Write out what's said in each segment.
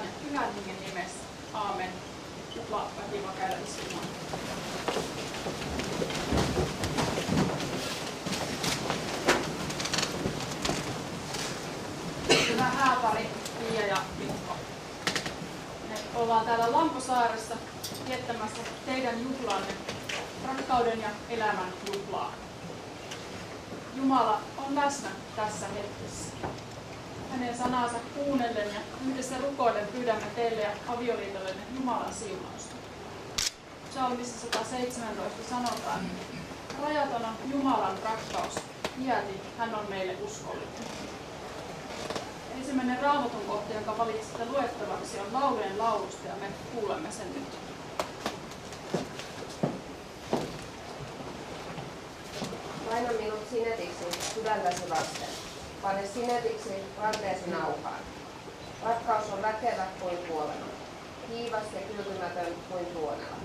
Pojan ja Pyhän Hengen nimessä. Aamen. Juhlaväki käydä istumaan. Hyvä hääpari, Pia ja Mikko. Me ollaan täällä Lamposaaressa viettämässä teidän juhlaanne, rakkauden ja elämän juhlaa. Jumala on läsnä tässä hetkessä. Hänen sanansa kuunnellen ja yhdessä rukoillen pyydämme teille ja avioliitollenne Jumalan siunausta. Psalmissa 117 sanotaan, rajaton on Jumalan rakkaus, iäti hän on meille uskollinen. Ensimmäinen Raamatun kohta, jonka valitsitte luettavaksi, on laulujen laulusta ja me kuulemme sen nyt. Paina minut sinetiksi sydäntäsi vasten. Pane sinetiksi ranteesi nauhaan. Rakkaus on väkevä kuin kuolema, kiivas ja kyltymätön kuin tuonela.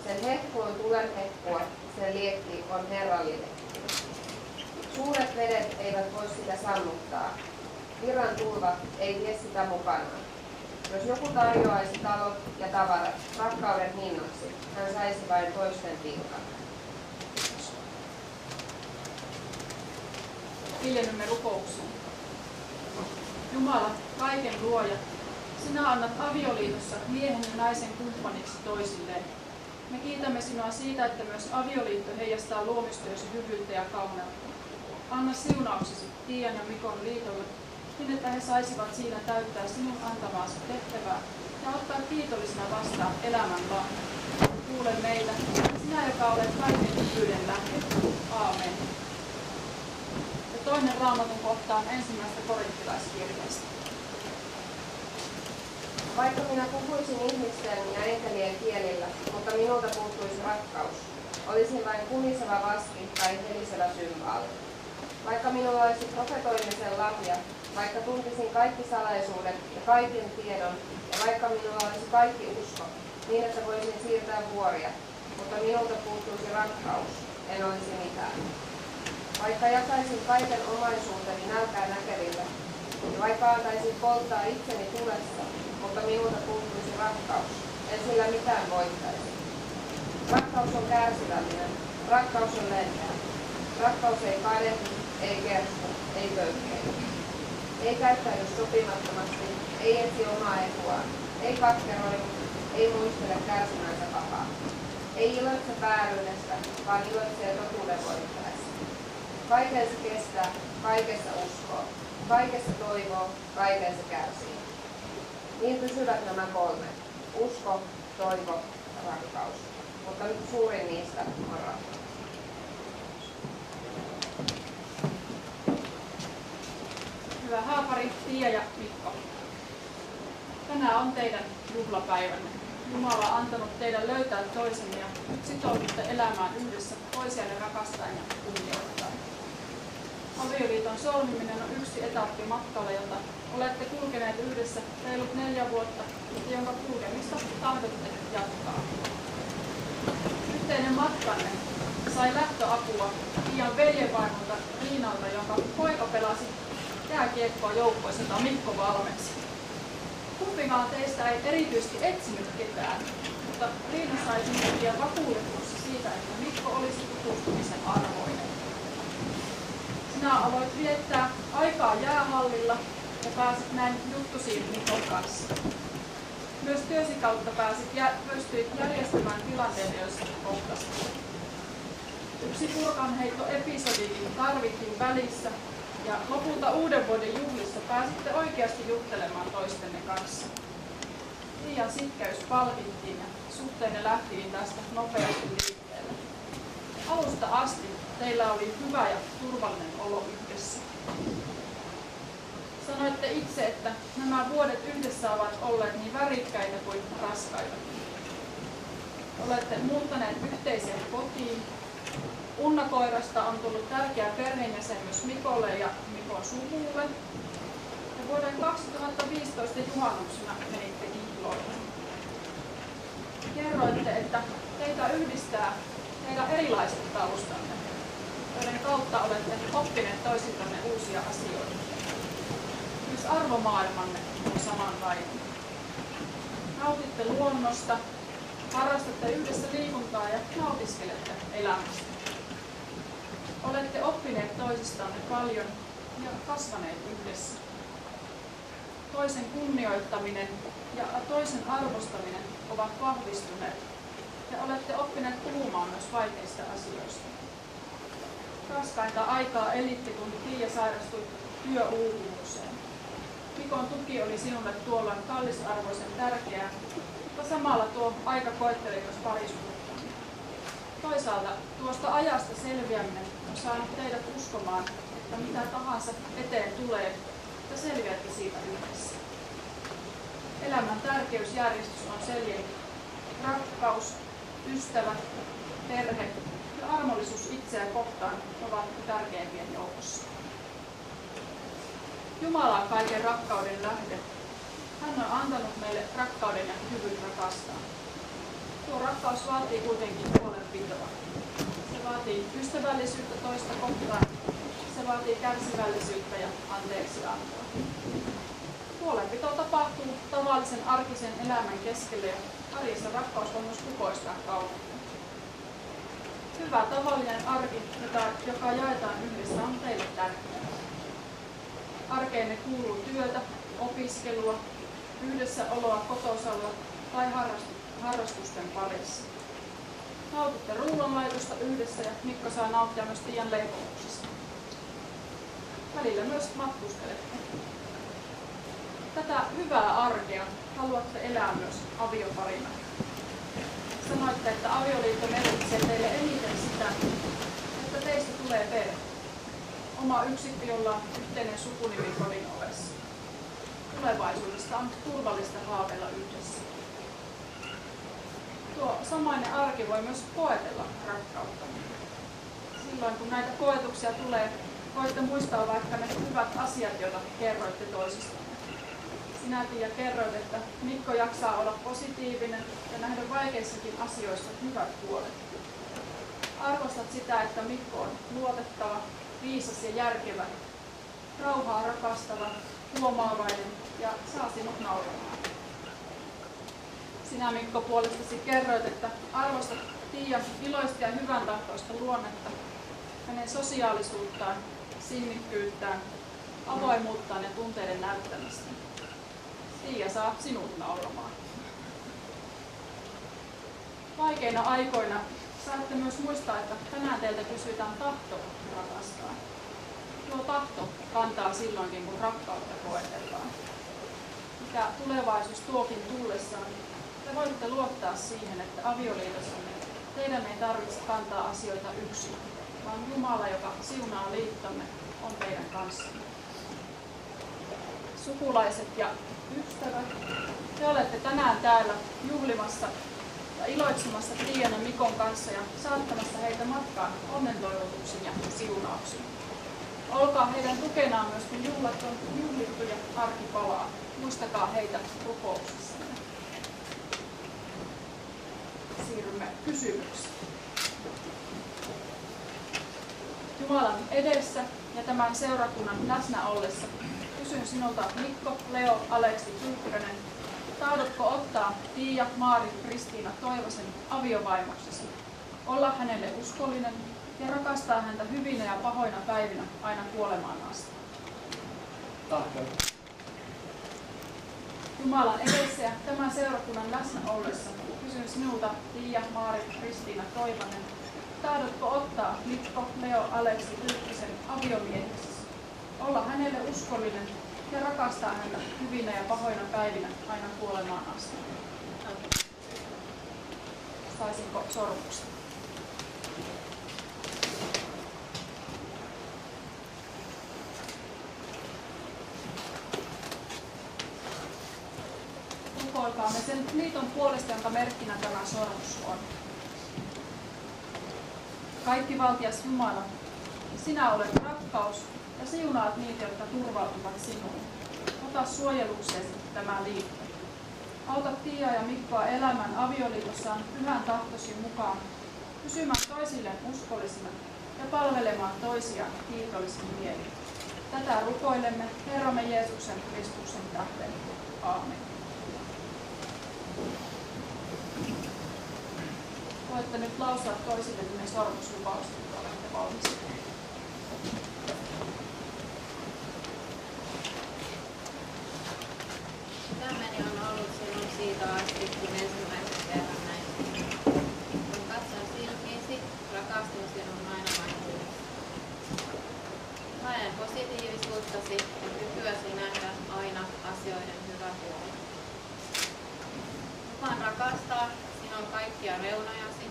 Sen hehku on tulen hehkua, sen liekki on herrallinen. Suuret vedet eivät voi sitä sammuttaa. Virran tulva ei vie sitä mukanaan. Jos joku tarjoaisi talot ja tavarat rakkauden hinnaksi, hän saisi vain toisten pilkan. Hiljennymme rukoukseen. Jumala, kaiken luoja, sinä annat avioliitossa miehen ja naisen kumppaniksi toisilleen. Me kiitämme sinua siitä, että myös avioliitto heijastaa luomistyösi hyvyyttä ja kauneutta. Anna siunauksesi Tiian ja Mikon liitolle, niin että he saisivat siinä täyttää sinun antamaasi tehtävää ja ottaa kiitollisena vastaan elämän lahjan. Kuule meitä, sinä joka olet kaiken hyvyyden lähde. Aamen. Ja toinen Raamatun kohta on ensimmäistä korinttilaiskirjasta. Vaikka minä puhuisin ihmisten ja enkelien kielillä, mutta minulta puuttuisi rakkaus, olisin vain kumiseva vaski tai helisevä symbaali. Vaikka minulla olisi profetoimisen lahja, vaikka tuntisin kaikki salaisuudet ja kaiken tiedon, ja vaikka minulla olisi kaikki usko, niin että voisin siirtää vuoria, mutta minulta puuttuisi rakkaus, en olisi mitään. Vaikka jakaisin kaiken omaisuuteni nälkää näkeville, ja vaikka antaisin polttaa itseni tulessa, mutta minulta puuttuisi rakkaus, en sillä mitään voittaisi. Rakkaus on kärsivällinen, rakkaus on lempeä. Rakkaus ei kadehdu, ei kersku, ei köyhkeily. Ei käyttäydy sopimattomasti, ei etsi omaa etuaan, ei katkeroidu, ei muistele kärsimänsä pahaa. Ei iloitse vääryydestä, vaan iloitsee totuuden voittaessa. Kaiken se kestää, kaikessa uskoo, kaikessa toivoo, kaiken se kärsii. Niin pysyvät nämä kolme, usko, toivo ja rakkaus, mutta suurin niistä on rakkaus. Hyvä haapari, Pia ja Mikko. Tänään on teidän juhlapäivänne. Jumala on antanut teidän löytää toisenne ja nyt sitoudutte elämään yhdessä toisianne rakastaen ja kunnioittaen. Avioliiton solmiminen on yksi etappi matkalla, jota olette kulkeneet yhdessä reilut 4 vuotta ja jonka kulkemista tahdotte jatkaa. Yhteinen matkanne sai lähtöapua Pian veljenvaimolta Riinalta, jonka poika pelasi jääkiekkoa joukkueessa, jota Mikko valmensi. Kumpikaan teistä ei erityisesti etsinyt ketään, mutta Riina sai sinne vakuutetuksi siitä, että Mikko olisi tutustumisen arvoinen. Sinä aloit viettää aikaa jäähallilla ja pääsit näin juttusiin Mikon kanssa. Myös työsi kautta pystyit järjestämään tilanteita, joissa kohtasit. Yksi purkanheittoepisodikin tarvittiin välissä ja lopulta uuden vuoden juhlissa pääsitte oikeasti juttelemaan toistenne kanssa. Liian sitkeys palkittiin ja suhteenne lähtiin tästä nopeasti liikkeelle. Alusta asti teillä oli hyvä ja turvallinen olo yhdessä. Sanoitte itse, että nämä vuodet yhdessä ovat olleet niin värikkäitä kuin raskaita. Olette muuttaneet yhteiseen kotiin. Unnakoirasta on tullut tärkeä perheenjäsen myös Mikolle ja Mikon suvulle. Ja vuoden 2015 juhannuksena menitte ihloille. Kerroitte, että teitä yhdistää teidän erilaiset taustanne, joiden kautta olette oppineet toisiltanne uusia asioita. Myös arvomaailmanne on samanlainen. Nautitte luonnosta, harrastatte yhdessä liikuntaa ja nautiskelette elämästä. Olette oppineet toisistanne paljon ja kasvaneet yhdessä. Toisen kunnioittaminen ja toisen arvostaminen ovat vahvistuneet ja olette oppineet puhumaan myös vaikeista asioista. Raskainta aikaa elitte, kun Tiia sairastui työuupumukseen. Mikon tuki oli sinulle tuolloin kallisarvoisen tärkeää, mutta samalla tuo aika koetteli myös pariskuntaa. Toisaalta tuosta ajasta selviäminen on saanut teidät uskomaan, että mitä tahansa eteen tulee, että selviätte siitä yhdessä. Elämän tärkeysjärjestys on selkeä. Rakkaus, ystävät, perhe ja armollisuus itseä kohtaan ovat tärkeimpien joukossa. Jumala on kaiken rakkauden lähde. Hän on antanut meille rakkauden ja kyvyn rakastaa. Tuo rakkaus vaatii kuitenkin huolenpitoa. Se vaatii ystävällisyyttä toista kohtaan. Se vaatii kärsivällisyyttä ja anteeksiantoa. Huolenpito tapahtuu tavallisen arkisen elämän keskellä ja arjessa rakkaus voi myös kukoistaa kaupungilla. Hyvä tavallinen arki, joka jaetaan yhdessä, on teille tärkeää. Arkeenne kuuluu työtä, opiskelua, yhdessäoloa kotosalla tai harrastusten parissa. Nautitte ruoanlaitosta yhdessä ja Mikko saa nauttia myös Tiian leipomuksesta. Välillä myös matkustelette. Tätä hyvää arkea haluatte elää myös avioparina. Sanoitte, että avioliitto merkitsee teille eniten sitä, että teistä tulee perhe. Oma yksikkö, jolla on yhteinen sukunimi kodin ovessa. Tulevaisuudesta on turvallista haaveilla yhdessä. Tuo samainen arki voi myös koetella rakkautta. Silloin kun näitä koetuksia tulee, voitte muistaa vaikka ne hyvät asiat, joita kerroitte toisistanne. Sinä, Tiia, kerroit, että Mikko jaksaa olla positiivinen ja nähdä vaikeissakin asioissa hyvät puolet. Arvostat sitä, että Mikko on luotettava, viisas ja järkevä, rauhaa rakastava, huomaavainen ja saa sinut nauramaan. Sinä, Mikko, puolestasi kerroit, että arvostat Tiian iloista ja hyvän tahtoista luonnetta, hänen sosiaalisuuttaan, sinnikkyyttään, avoimuuttaan ja tunteiden näyttämistä. Tiia saa sinut nauramaan. Vaikeina aikoina saatte myös muistaa, että tänään teiltä kysytään tahto rakastaa. Tuo tahto kantaa silloinkin, kun rakkautta koetellaan. Mikä tulevaisuus tuokin tullessaan, te voitte luottaa siihen, että avioliitossanne teidän ei tarvitse kantaa asioita yksin, vaan Jumala, joka siunaa liittomme, on teidän kanssanne. Sukulaiset ja ystävät, te olette tänään täällä juhlimassa ja iloitsemassa Tiian ja Mikon kanssa ja saattamassa heitä matkaan onnentoivotuksin ja siunauksin. Olkaa heidän tukenaan myös, kun juhlat on juhlittu ja arki palaa. Muistakaa heitä rukouksissanne. Siirrymme kysymyksiin. Jumalan edessä ja tämän seurakunnan läsnä ollessa kysyn sinulta, Mikko, Leo, Aleksi, Tyyppönen, tahdotko ottaa Tiia, Maari, Kristiina Toivosen aviovaimoksesi, olla hänelle uskollinen ja rakastaa häntä hyvinä ja pahoina päivinä aina kuolemaan asti? Tahdon. Jumalan edessä ja tämän seurakunnan läsnä ollessa kysyn sinulta, Tiia, Maari, Kristiina Toivonen, tahdotko ottaa Mikko, Leo, Aleksi, Tyyppösen aviomieheksi, olla hänelle uskollinen ja rakastaa häntä hyvinä ja pahoina päivinä aina kuolemaan asti? Saisinko sormuksen? Rukoilkaamme sen liiton puolesta, jonka merkkinä tämä sormus on. Kaikkivaltias Jumala, sinä olet rakkaus ja siunaat niitä, jotka turvautuvat sinuun. Ota suojelukseesi tämä liitto. Auta Tiia ja Mikkoa elämän avioliitossaan pyhän tahtosi mukaan, pysymään toisilleen uskollisina ja palvelemaan toisiaan kiitollisin mielin. Tätä rukoilemme Herramme Jeesuksen Kristuksen tähden. Aamen. voitte nyt lausua toisillenne sormuslupaukset, että olette valmiita. Sydämeni on ollut sinun siitä asti, kun ensimmäisen kerran näin sinun. Kun katson silmiisi, rakastun sinun aina vain yhdessä. Haen positiivisuuttasi ja kykyäsi nähdä aina asioiden hyvä puoli. Lupaan rakastaa sinun kaikkia reunojasi,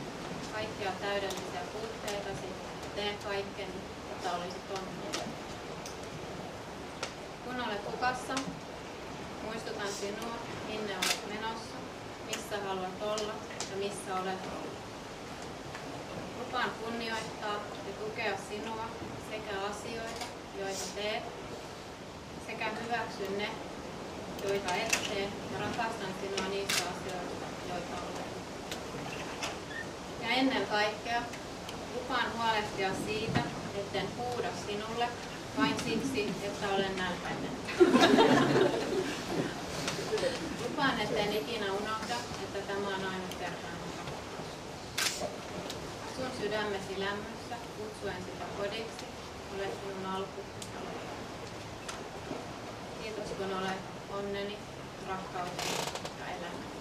kaikkia täydellisiä puutteitasi ja teen kaikkeni, että olisit onnellinen. Kun olet hukassa, muistutan sinua, minne olet menossa, missä haluat olla ja missä olet ollut. Lupaan kunnioittaa ja tukea sinua sekä asioita, joita teet, sekä hyväksyn ne, joita et tee, ja rakastan sinua niistä asioista, joita olet. Ja ennen kaikkea lupaan huolehtia siitä, etten huuda sinulle vain siksi, että olen nälkäinen. Lupaan, etten ikinä unohda, että tämä on ainutkertainen rakkaus. Sun sydämesi lämmössä, kutsuen sitä kodiksi, olet minun alku ja loppu. Kiitos kun olet onneni, rakkauteni ja elämäni.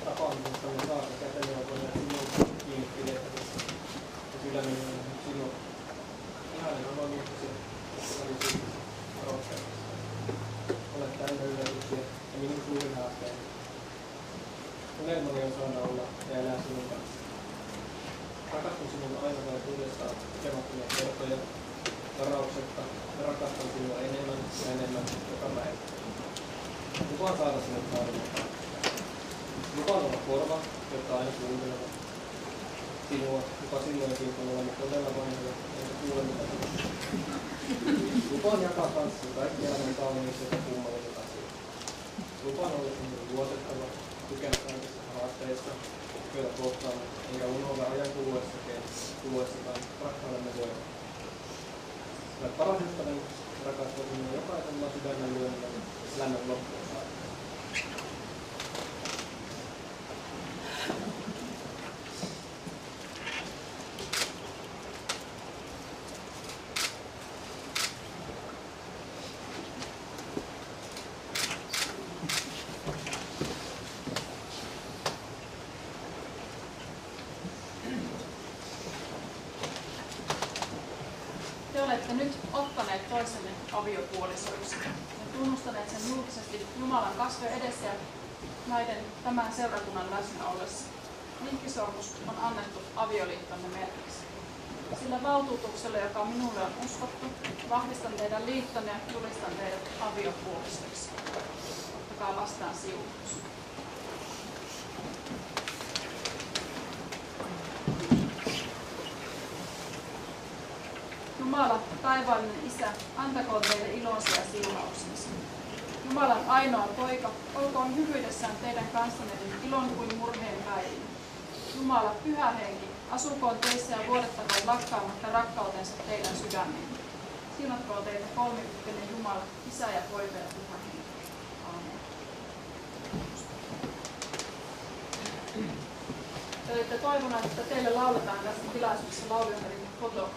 Tapaamisesta me saata kätellä sinun kiinni pidettävissä. Ja sydämeni on sinun ihanen avoimuutesi olisi rohkeudessa. Olet täynnä yllätyksiä ja minun suurin haasteeni. Unelmani on saada olla ja elää sinun kanssa. Rakastun sinun aina vain uudestaan lukemattomia kertoja, varauksetta ja rakastan sinua enemmän ja enemmän joka päivä. Lupaan saada sinut saada. Lupaan olla korva, jotta aina kuuntelevat sinua, jopa silloinkin, kun olemme todella vanhoja, eikä kuule mitä sanoo. Lupaan jakaa kanssasi kaikki elämän kauniiset ja kummalliset asiat. Lupaan olla sinulle luotettava, tukena kaikissa haasteissa, joita kohtaamme, enkä unohda ajan kuluessakaan rakkaudemme voimaa. Olet paras ystäväni, rakastaa sinua jokaisella sydämen lyönnillä lämmön loppuun saakka. Te olette nyt ottaneet toisenne aviopuolisoiksi ja tunnustaneet sen julkisesti Jumalan kasvojen edessä ja tämän seurakunnan läsnä ollessa. Vihkisormus on annettu avioliittonne merkiksi. Sillä valtuutuksella, joka minulle on uskottu, vahvistan teidän liittonne ja julistan teidät aviopuolisoiksi. Ottakaa vastaan siunaus. Jumala, taivaallinen Isä, antakoon teille ilonsa ja siunauksensa. Jumalan ainoa poika, olkoon hyvyydessään teidän kanssanne niin ilon kuin murheen päivinä. Jumala, pyhä henki, asukoon teissä ja vuodettakoon lakkaamatta rakkautensa teidän sydämiin. Siunatkoon teitä kolmiyhteinen Jumala, Isä ja Poika ja Pyhä Henki. Aamen. Te olette toivoneet, että teille lauletaan tässä tilaisuudessa laulujen foto.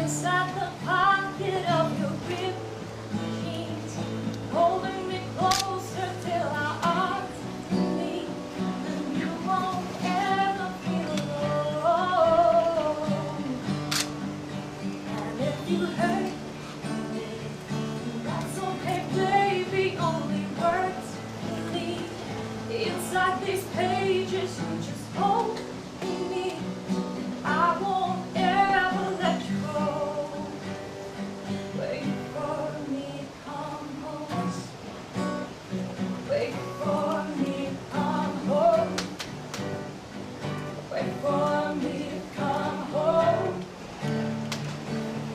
inside the pocket of your rib jeans, holding me closer till our arms meet, and you won't ever feel alone. And if you hurt me, that's okay, baby. Only words leave inside these pages. You just hold me. I won't ever let you go. Wait for me to come home. Wait for me to come home. Wait for me to come home.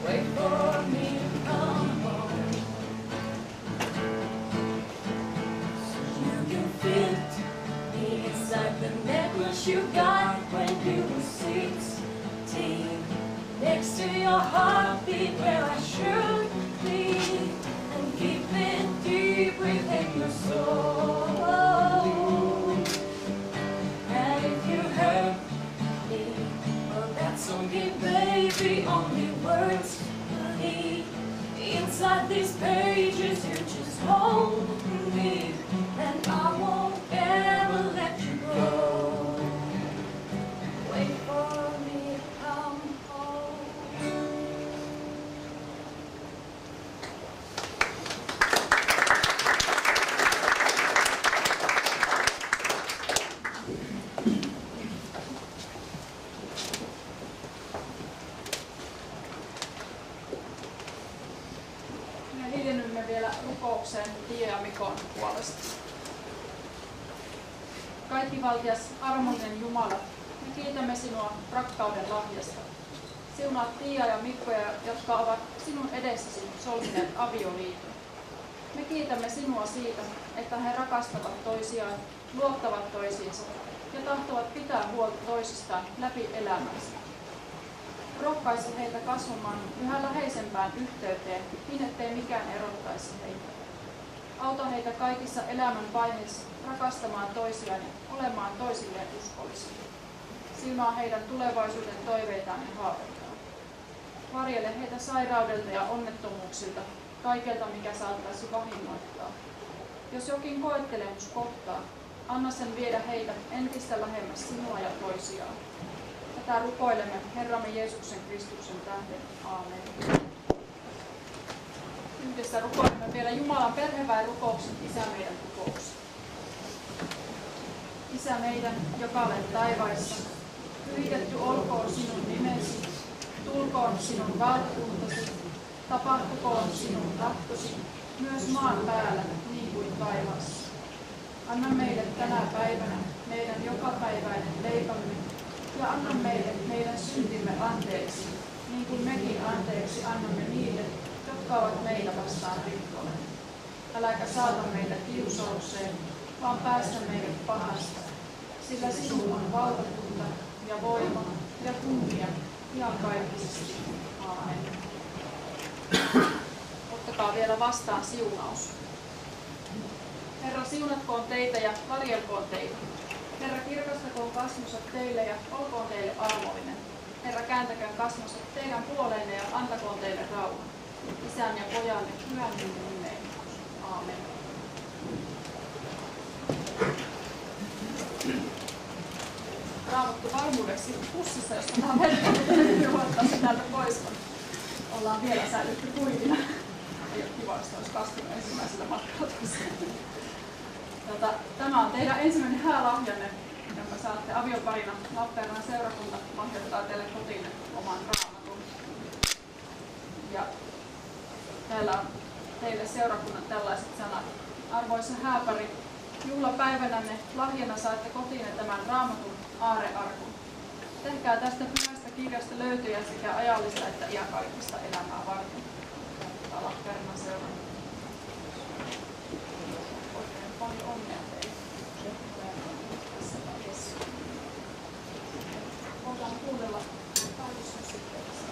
Wait for me to come home. So you can fit me inside the necklace you got when you were 16, next to your heartbeat where I should be, and keep it deep within your soul. And if you hurt me, well that's okay, baby. Only words leave inside these pages. You just hold me, and I won't ever let you go. Wait for me to come home. Me hiljennymme vielä rukoukseen Tiia ja Mikon puolesta. Kaikkivaltias, armollinen Jumala, me kiitämme sinua rakkauden lahjasta. Siunaa Tiia ja Mikkoja, jotka ovat sinun edessäsi solmineet avioliiton. Me kiitämme sinua siitä, että he rakastavat toisiaan, luottavat toisiinsa ja tahtovat pitää huolta toisistaan läpi elämänsä. Rohkaise heitä kasvamaan yhä läheisempään yhteyteen, niin ettei mikään erottaisi heitä. Auta heitä kaikissa elämän vaiheissa rakastamaan toisiaan ja olemaan toisilleen uskollisia. Siunaa heidän tulevaisuuden toiveitaan ja haaveitaan. Varjele heitä sairaudelta ja onnettomuuksilta, kaikelta mikä saattaisi vahingoittaa. Jos jokin koettelemus kohtaa, anna sen viedä heitä entistä lähemmäs sinua ja toisiaan. Tätä rukoilemme Herramme Jeesuksen Kristuksen tähden. Aamen. Yhdessä rukoilemme vielä Jumalan perheväen rukouksen Isä meidän rukouksen. Isä meidän, joka olet taivaissa, pyhitetty olkoon sinun nimesi, tulkoon sinun valtakuntasi, tapahtukoon sinun tahtosi, myös maan päällä niin kuin taivaassa. Anna meille tänä päivänä meidän jokapäiväinen leipämme, ja anna meille meidän syntimme anteeksi, niin kuin mekin anteeksi annamme niille, jotka ovat meitä vastaan rikkoneet. Äläkä saata meitä kiusaukseen, vaan päästä meidät pahasta, sillä sinun on valtakunta ja voima ja kunnia iankaikkisesti. Aamen. Ottakaa vielä vastaan siunaus. Herra, siunatkoon teitä ja varjelkoon teitä. Herra, kirkastakoon kasvonsa teille ja olkoon teille armollinen. Herra, kääntäköön kasvonsa teidän puoleenne ja antakoon teille rauhan. Isän ja pojan ja Pyhän Hengen nimeen. Aamen. Raamattu varmuudeksi pussissa, jos tämä verkkoon huottaa se täältä pois, kun ollaan vielä säilytty kuivina. Ei ole kiva, jos olisi kastunut ensimmäisellä matkalla tosiaan. Tämä on teidän ensimmäinen häälahjanne, jonka saatte avioparina. Lappeenrannan seurakunta lahjoittaa teille kotiin oman raamatun. Ja täällä on teille seurakunnan tällaiset sanat. Arvoisa hääpari, juhlapäivänänne lahjana saatte kotiin tämän raamatun aarrearkun. Tehkää tästä pyhästä kirjasta löytyjä sekä ajallista että iankaikkista elämää varten. Lappeenrannan seurakunta. Paljon onnea teille. Voidaan kuunnella taidusmusiikkeessa.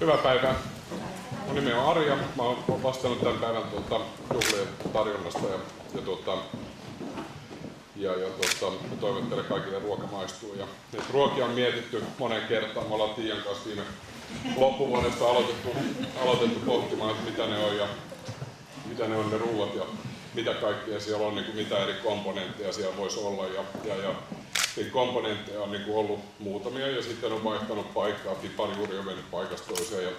Hyvää päivää. Mun nimi on Arja. Mä oon vastannut tämän päivän juhlien tarjonnasta mä toivon teille kaikille ruoka maistuu. Ja ruokia on mietitty moneen kertaan. Me ollaan Tiian kanssa viime loppuvuodesta aloitettu pohtimaan, että mitä ne on ja mitä ne on ne ruuat ja mitä kaikkea siellä on, niin kuin mitä eri komponentteja siellä voisi olla. Niin komponentteja on niin ollut muutamia ja sitten on vaihtanut paikkaa. Pipari juuri on mennyt paikasta toiseen ja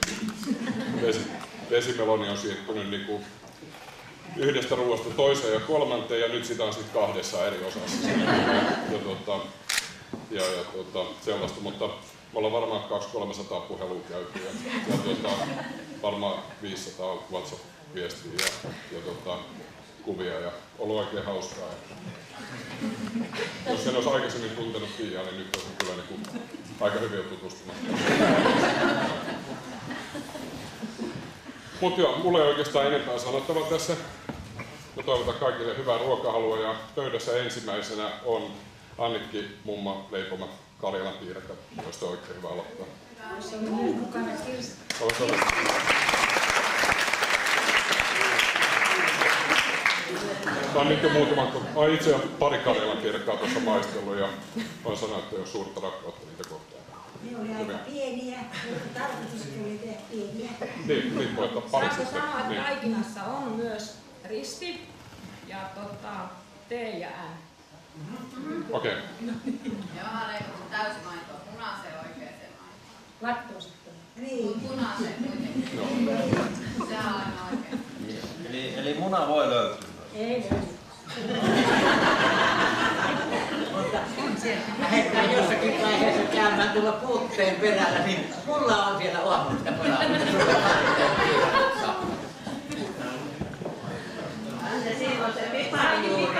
vesimeloni on siirtynyt niin yhdestä ruoasta toiseen ja kolmanteen ja nyt sitä on sitten kahdessa eri osassa. Sellaista, mutta me ollaan varmaan 200-300 puhelua käyty ja varmaan 500 WhatsApp-viestiä ja kuvia ja ollut oikein hauskaa. Jos en olisi aikaisemmin tuntenut Tiiaa, niin nyt olisin kyllä aika hyvin tutustunut. Mut joo, mulla ei oikeastaan enempää sanottavaa tässä. Mä toivotan kaikille hyvää ruokahalua ja pöydässä ensimmäisenä on Annikki mumma leipomat Karjalan piirakat, joista on oikein hyvä aloittaa. Mä oon nyt jo itse olen pari Karjalan piirakkaa tuossa maistellut ja voin sanoa, että ei ole suurta rakkautta niitä kohtaan. Ne oli aika pieniä, mutta tarkoituskin oli tehdä pieniä. Niin voi ottaa pariksi. Saanko sanoa, että taikinassa on myös risti ja T ja N. Okei. Ja vähän leikattu täysmaitoa, punaiseen oikeeseen maitoon. Laktoosittomia. Niin. Punaiseen kuitenkin. Sehän on aina oikein. Eli muna voi löytyä. Ei löydy. Mutta lähdetään jossakin vaiheessa käymään tuolla puutteen perällä, niin mulla on siellä aamusta pojaa. Se silloin se piparijuuri.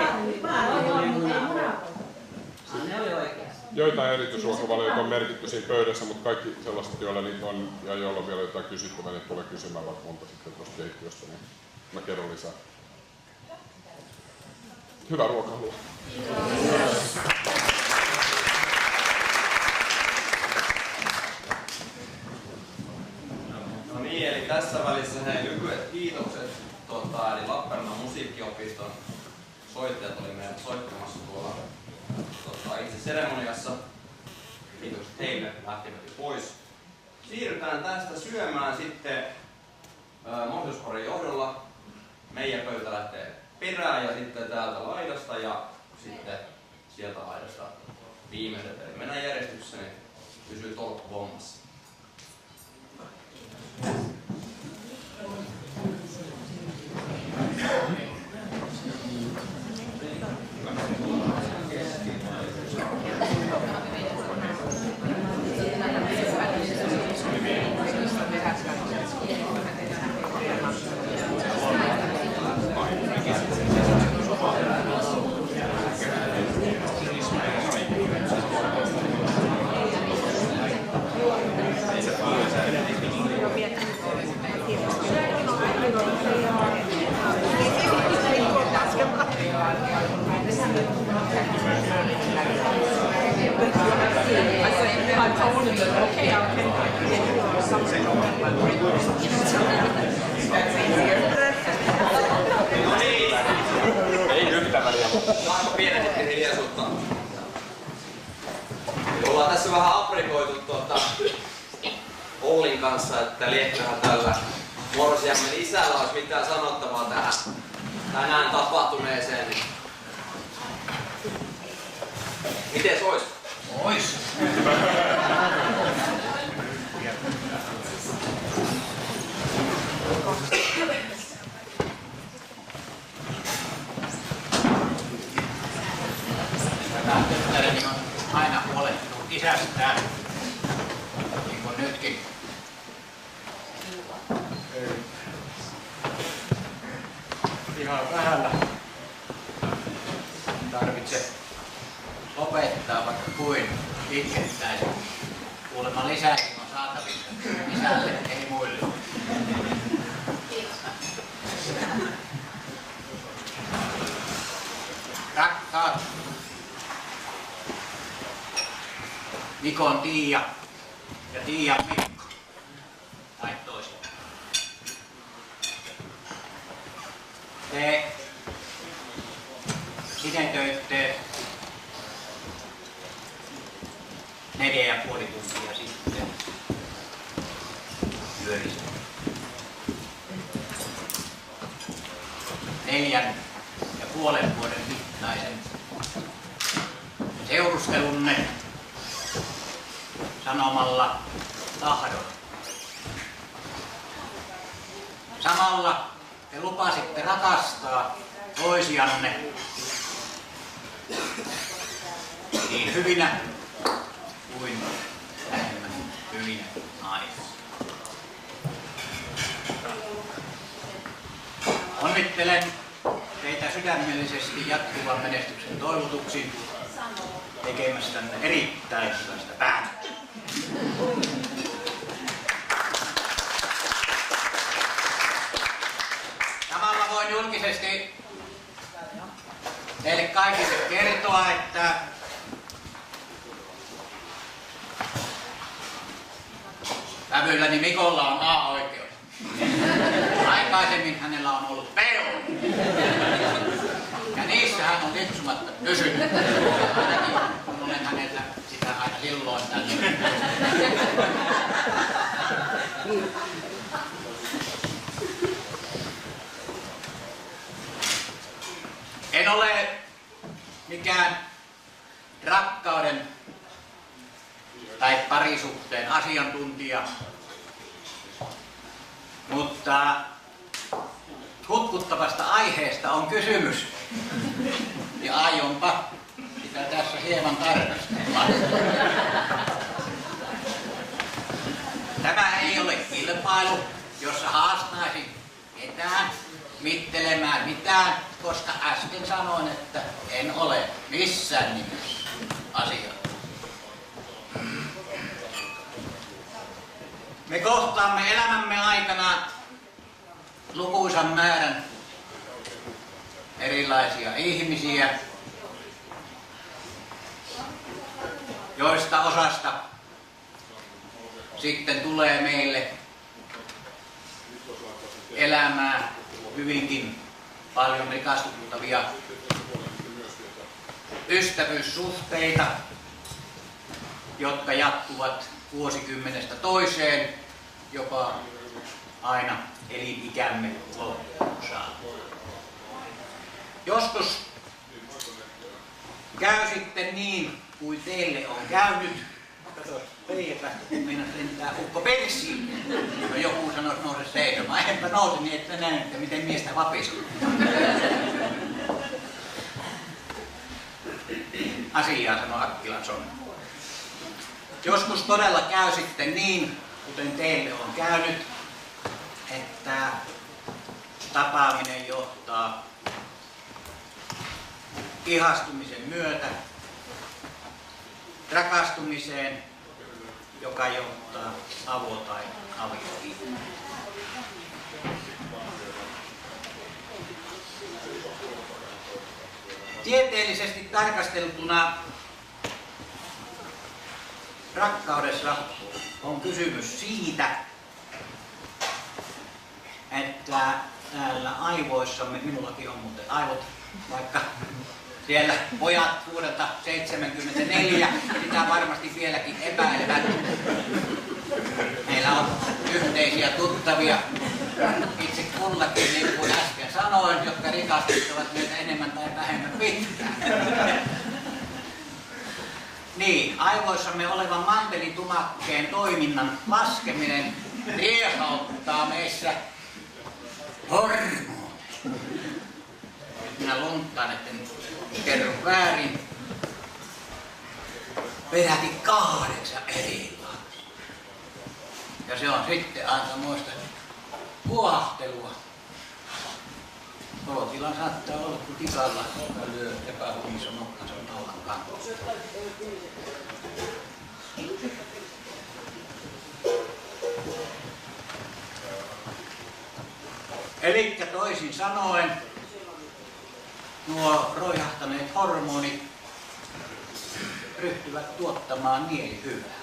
Ne oli oikeassa. Joitain erityisruokavalioita on merkitty siinä pöydässä, mutta kaikki sellaiset, joilla niitä on ja joilla on vielä jotain kysyttävää, niin tulee kysymään vaikka monta sitten tuosta keittiöstä, niin mä kerron lisää. Hyvää ruokahalua! No niin, eli tässä välissä lyhyet kiitokset. Eli Lappeenrannan musiikkiopiston soittajat oli meidän soittamassa tuolla itse seremoniassa. Kiitokset heille, lähtivät jo pois. Siirrytään tästä syömään sitten mahdollisuusparin johdolla. Meidän pöytä lähtee perään ja sitten täältä laidasta ja sitten sieltä laidasta viimeiset. Eli mennään järjestyksessä, niin pysyy tolkku hommassa. Ei yhtä väliä. Saanko pienen hetken hiljaisuutta? Ollaan tässä vähän aprikoitu Ollin kanssa, että liekköhän tällä morsiamme isällä olisi mitään sanottavaa tähän tänään tapahtuneeseen. Miten ois? Ois! Tämä tyttäreni on aina huolehtinut isästään, niin kuin nytkin. Ihan vähällä. Tarvitse lopettaa vaikka kuin itkettäisiin. Kuulemma lisääkin on saatavissa isälle, ei muille. Rakkaat Mikon Tiia ja Tiian Mikko, tai toisin. Te sinetöitte 4,5 tuntia sitten yöllisen. 4,5 vuoden mittaisen seurustelunne sanomalla tahdon. Samalla te lupasitte rakastaa toisianne niin hyvinä kuin vähemmän hyvinä naisina. Onnittelen teitä sydämellisesti jatkuvan menestyksen toivotuksin tekemästänne erittäin hyvästä päätöksestä. voin julkisesti teille kaikille kertoa, että vävylläni Mikolla on A-oikeus. Aikaisemmin hänellä on ollut B-oikeus. Ja niissä hän on lipsumatta pysynyt. Ainakin kun olen hänellä sitä aina silloin tällöin. En ole mikään rakkauden tai parisuhteen asiantuntija, mutta hutkuttavasta aiheesta on kysymys. Ja aionpa sitä tässä hieman tarkastella. Tämä ei ole kilpailu, jossa haastaisin ketään mittelemään mitään, koska äsken sanoin, että en ole missään nimessä asiantuntija. Me kohtaamme elämämme aikana lukuisan määrän erilaisia ihmisiä, joista osasta sitten tulee meille elämää hyvinkin paljon rikastuttavia ystävyyssuhteita, jotka jatkuvat vuosikymmenestä toiseen, jopa aina elinikämme loppuun saakka. Joskus käy sitten niin, kuin teille on käynyt. Kato, Peipä, meinas lentää ukko persiin. No joku sanoi, nouse seisomaan. Enpä nousi niin, että näin, että miten miestä vapistuu. Asiaa sanoi Akkilan Sonni. Joskus todella käy sitten niin, kuten teille on käynyt, että tapaaminen johtaa ihastumisen myötä rakastumiseen, joka johtaa avo- tai avioliittoon. Tieteellisesti tarkasteltuna rakkaudessa on kysymys siitä, että täällä aivoissamme, minullakin on muuten aivot, vaikka siellä pojat vuodelta 1974, sitä varmasti vieläkin epäilevät. Meillä on yhteisiä tuttavia, itse kullakin, niin kuin äsken sanoin, jotka rikastuttavat meitä enemmän tai vähemmän pitkään. Niin, aivoissamme olevan mantelitumakkeen toiminnan laskeminen riehauttaa meissä hormoneja. Minä lunttaan, etten kerro väärin. Peräti 8 erilaista. Ja se on sitten aikamoista huohtelua. Olotila saattaa olla kuin tikalla, joka lyö epähuomissa nokkansa naulan kanssa. Elikkä toisin sanoen, nuo roihahtaneet hormonit ryhtyvät tuottamaan mielihyvää.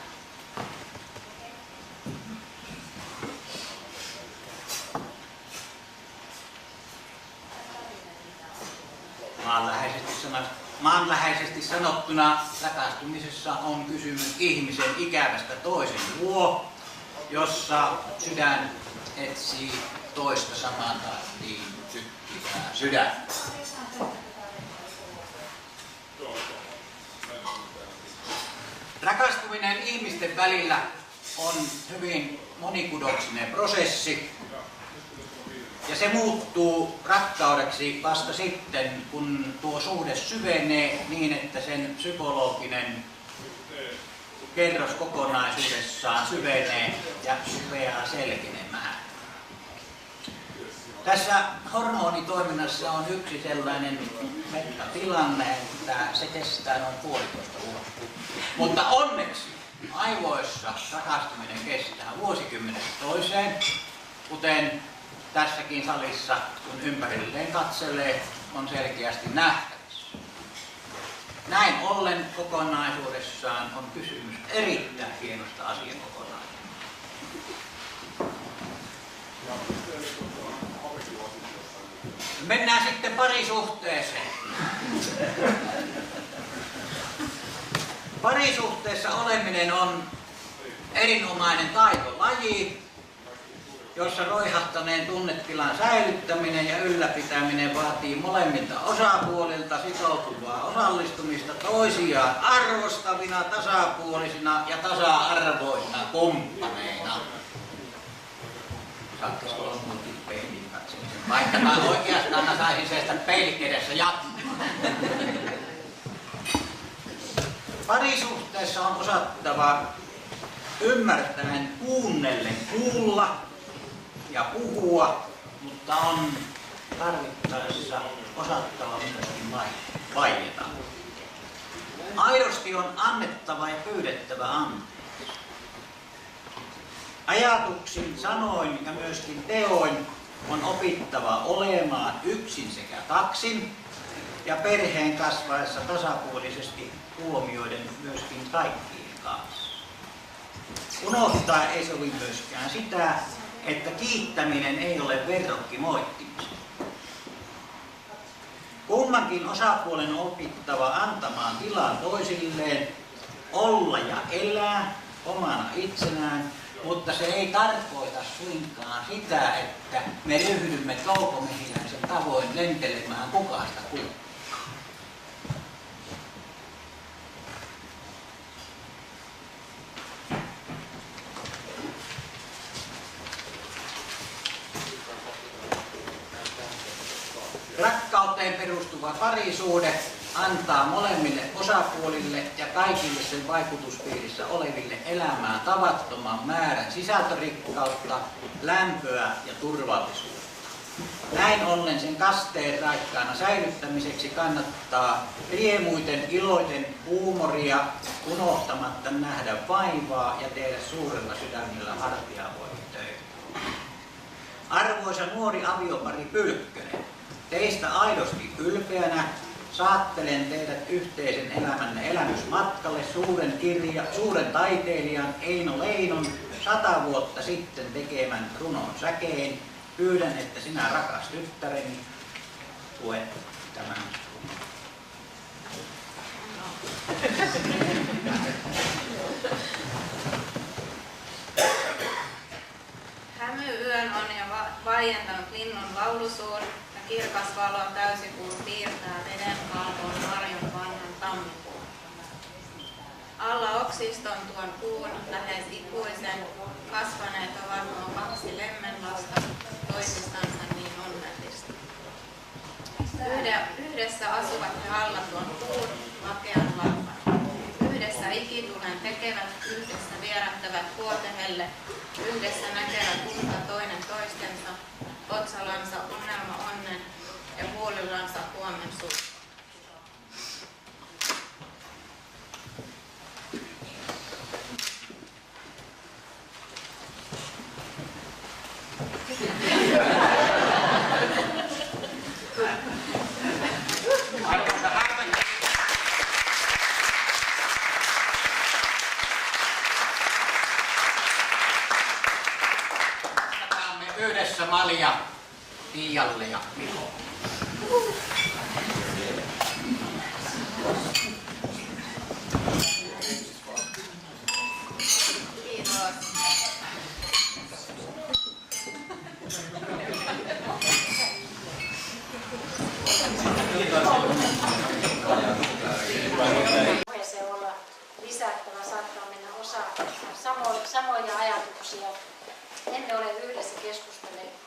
Maanläheisesti sanottuna rakastumisessa on kysymys ihmisen ikävästä toisen luo, jossa sydän etsii toista samaan tahtiin sykkivää sydäntä. Rakastuminen ihmisten välillä on hyvin monikudoksinen prosessi. Ja se muuttuu rakkaudeksi vasta sitten, kun tuo suhde syvenee niin, että sen psykologinen kerros kokonaisuudessaan syvenee ja rupeaa selkenemään. Tässä hormonitoiminnassa on yksi sellainen metatilanne, että se kestää noin 1,5 vuotta. Mutta onneksi aivoissa rakastuminen kestää vuosikymmenestä toiseen, kuten tässäkin salissa, kun ympärilleen katselee, on selkeästi nähtävissä. Näin ollen kokonaisuudessaan on kysymys erittäin hienosta asiakokonaisuudesta. Mennään sitten parisuhteeseen. Parisuhteessa oleminen on erinomainen taitolaji, jossa roihahtaneen tunnetilan säilyttäminen ja ylläpitäminen vaatii molemmilta osapuolilta sitoutuvaa osallistumista toisiaan arvostavina, tasapuolisina ja tasa-arvoisina kumppaneina. Saattais olla muukin peiliin katsemisen, vaikka mä oikeastaan saisin seistä peilit edessä jatkumaan. Parisuhteessa on osattava ymmärtäen kuunnellen kuulla ja puhua, mutta on tarvittaessa osattava myöskin vaieta. Aidosti on annettava ja pyydettävä anteeksi. Ajatuksin, sanoin ja myöskin teoin on opittava olemaan yksin sekä kaksin ja perheen kasvaessa tasapuolisesti huomioiden myöskin kaikkien kanssa. Unohtaa ei sovi myöskään sitä, että kiittäminen ei ole verrokki moittimiseen. Kummankin osapuolen on opittava antamaan tilaa toisilleen, olla ja elää omana itsenään, mutta se ei tarkoita suinkaan sitä, että me ryhdymme toukomehiläisen tavoin lentelemään kukasta kukkaan. Rakkauteen perustuva parisuhde antaa molemmille osapuolille ja kaikille sen vaikutuspiirissä oleville elämään tavattoman määrän sisältörikkautta, lämpöä ja turvallisuutta. Näin ollen sen kasteen raikkaana säilyttämiseksi kannattaa riemuiten, iloiten huumoria unohtamatta nähdä vaivaa ja tehdä suurella sydämellä hartiavoimin töitä. Arvoisa nuori aviopari Pylkkönen, teistä aidosti ylpeänä saattelen teidät yhteisen elämänne elämysmatkalle suuren taiteilijan Eino Leinon 100 vuotta sitten tekemän runon säkeen. Pyydän, että sinä, rakas tyttäreni, luet tämän. Hämyyön on jo vaientanut linnun laulusuun ja kirkas valo täysikuun piirtää veden kalvoon marjon vanhan tammikuun. Alla oksiston tuon kuun lähes ikuisen kasvaneet ovat nuo 2 lemmenlasta, toisistansa niin onnellista. Yhdessä asuvat he alla tuon kuun makean lampan. Yhdessä ikitulen tekevät, yhdessä vierähtävät vuotehelle, yhdessä näkevät unta toinen toistensa, otsalansa unelma onnen ja huulillansa huomen suus. Yhdessä Malja, Tiialle ja Mikolle. Puheeseen olla lisättävä, saattaa mennä osa samoja ajatuksia. Emme ole yhdessä keskustelleet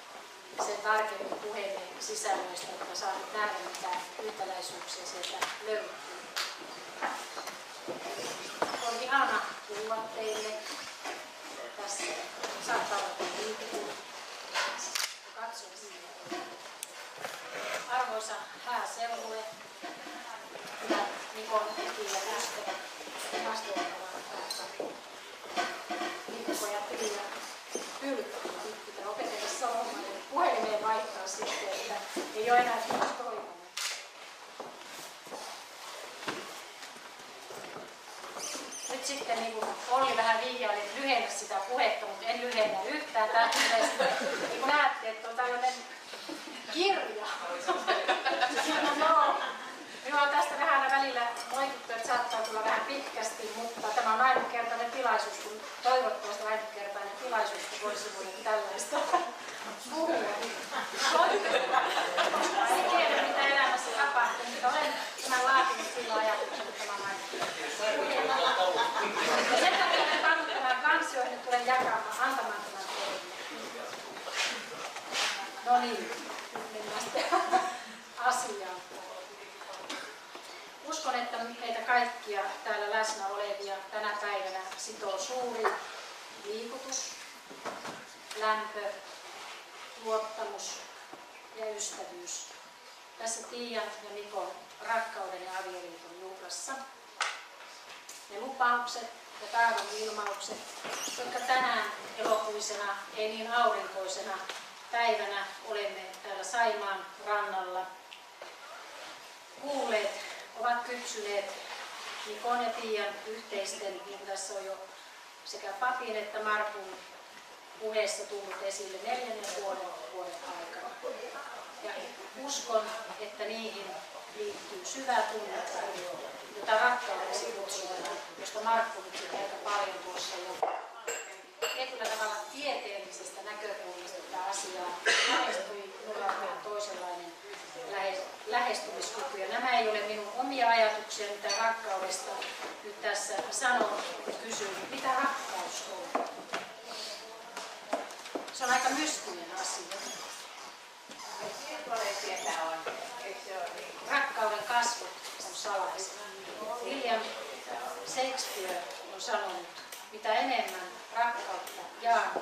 sen tarkemmin puheemme sisällöistä, mutta saamme nähdä, mitä yhtäläisyyksiä sieltä löytyy. On ihana kuulla teille. Tässä saattaa olla liikkuu ja katsoa siihen. Arvoisa hääseurue, hyvät Nikon ja ystävät, ihastuottavat pääsarjat. Mikko ja Pia Pylkkö pitää opetella sanomaan puhelimeen sitten, että ei ole enää toivoa. Nyt sitten niin kuin Olli vähän vihjaili, että lyhennä sitä puhetta, mutta en lyhennä yhtään. Tämä tulee sitten, niin kuin näette, että on tällainen kirja. No, minua on tästä vähän välillä moitittu, että saattaa tulla vähän pitkästi, mutta tämä on ainutkertainen tilaisuus, kun toivottavasti ainutkertainen tilaisuus, kun voisi mulle tällaista puhua. En tiedä, mitä elämässä tapahtuu, mutta olen tämän laatinut sillä ajatuksella, että tämä on ainutkertainen. Ja sen takia olen pannut tämän kansioihin, että tulen antamaan tämän teille. No niin, mennään sitten asiaan. Uskon, että meitä kaikkia täällä läsnä olevia tänä päivänä sitoo suuri liikutus, lämpö, luottamus ja ystävyys tässä Tiian ja Mikon rakkauden ja avioliiton juhlassa. Ne lupaukset ja tahdon ilmaukset, jotka tänään elokuisena, ei niin aurinkoisena päivänä olemme täällä Saimaan rannalla kuulleet, ovat kypsyneet Mikon ja Tiian yhteisten, niin kuin tässä on jo sekä Papin että Markun puheessa tullut esille 4,5 vuoden aikana. Ja uskon, että niihin liittyy syvä tunnettelu, jota rakkaudeksi kutsutaan, josta Markku nyt aika paljon tuossa jo tietyllä tavalla tieteellisestä näkökulmasta tätä asiaa lähestyi. Minulla on vähän toisenlainen lähestymiskyky. Ja nämä ei ole minun omia ajatuksia, mitä rakkaudesta nyt tässä sanon, kysyn, mitä rakkaus on. Se on aika mystinen asia. Rakkauden kasvot on salaiset. William Shakespeare on sanonut, mitä enemmän rakkautta jaa,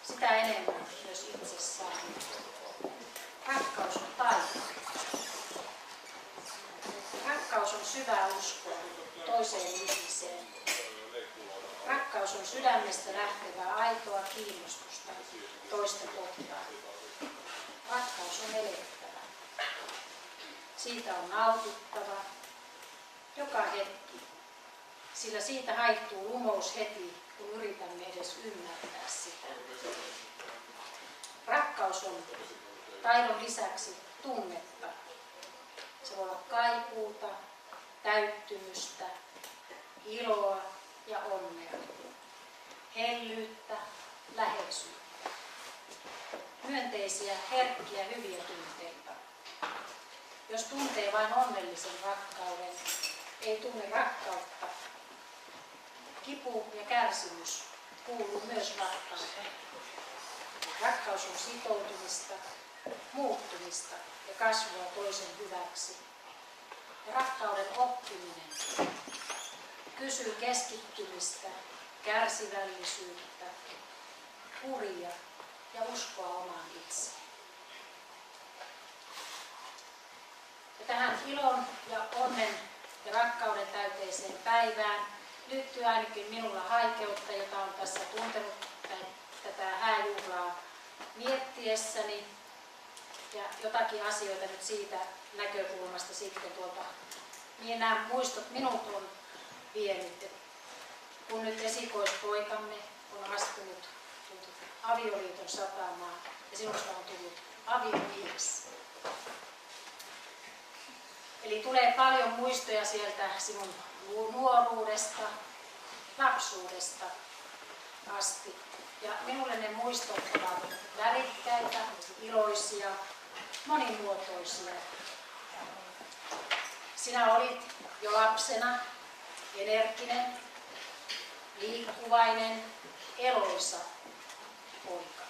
sitä enemmän myös itse saa. Rakkaus on taito. Rakkaus on syvää uskoa toiseen ihmiseen. Rakkaus on sydämestä lähtevää aitoa kiinnostusta toista kohtaan. Rakkaus on elettävä. Siitä on nautittava joka hetki, sillä siitä haittuu lumous heti, kun yritämme edes ymmärtää sitä. Rakkaus on taidon lisäksi tunnetta. Se voi olla kaipuuta, täyttymystä, iloa ja onnea, hellyyttä, läheisyyttä, myönteisiä, herkkiä, hyviä tunteita. Jos tuntee vain onnellisen rakkauden, ei tunne rakkautta. Kipu ja kärsimys kuuluu myös rakkauteen. Rakkaus on sitoutumista, muuttumista ja kasvua toisen hyväksi. Ja rakkauden oppiminen kysyy keskittymistä, kärsivällisyyttä, kuria ja uskoa omaan itseen. Ja tähän ilon ja onnen ja rakkauden täyteiseen päivään liittyy ainakin minulla haikeutta, jota on tässä tuntenut tätä hääjuhlaa miettiessäni. Ja jotakin asioita nyt siitä näkökulmasta sitten tuolta, niin nämä muistot minut on vienyt. Kun nyt esikoispoikamme on astunut avioliiton satamaan ja sinusta on tullut aviomies. Eli tulee paljon muistoja sieltä sinun nuoruudesta, lapsuudesta asti. Ja minulle ne muistot ovat värikkäitä, iloisia, monimuotoisia. Sinä olit jo lapsena energinen, liikkuvainen, eloisa poika.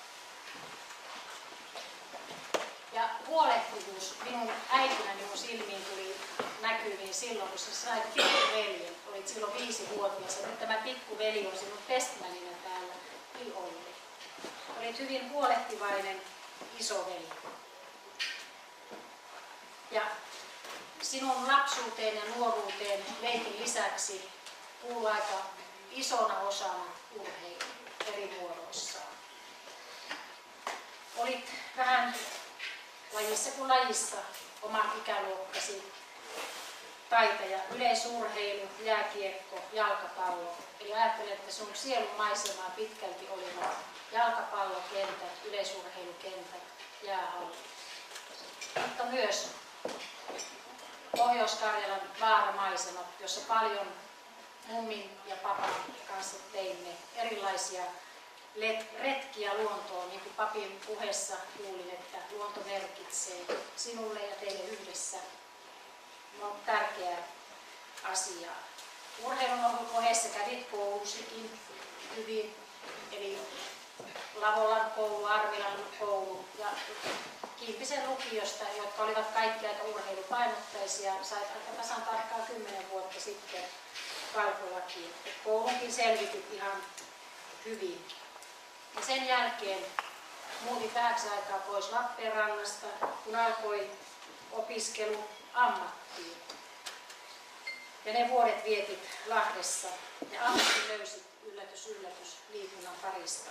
Ja huolehtivuus minun äitinä minun silmiin tuli näkyviin silloin, kun sä sait pikkuveljen. Olit silloin 5-vuotias ja nyt tämä pikkuveli on sinun testmäninä täällä Olli. Olit hyvin huolehtivainen isoveli. Ja sinun lapsuuteen ja nuoruuteen leikin lisäksi kuuluu aika isona osana urheilu eri muodoissaan. Olit vähän lajissa kuin lajissa oman ikäluokkasi taitaja, yleisurheilu, jääkiekko, jalkapallo. Eli ajattelen, että sun sielun maisemaa pitkälti olivat jalkapallokentät, yleisurheilukentät, jäähallit. Mutta myös Pohjois-Karjalan vaaramaisemat, jossa paljon mummin ja papan kanssa teimme erilaisia retkiä luontoon, niin kuin papin puheessa kuulin, että luonto merkitsee sinulle ja teille yhdessä. On tärkeä asia. Urheilun ohessa kävit koulussakin hyvin, eli Lavolan koulu, Arvilan koulu ja Kimpisen lukiosta, jotka olivat kaikki aika urheilupainotteisia, sait aika tasan tarkkaan 10 vuotta sitten valkolakiin. Koulunkin selvitit ihan hyvin. Ja sen jälkeen muutin vähäksi aikaa pois Lappeenrannasta, kun alkoi opiskelu ammattiin. Ja ne vuodet vietit Lahdessa ja ammatti löysit yllätys liikunnan parista.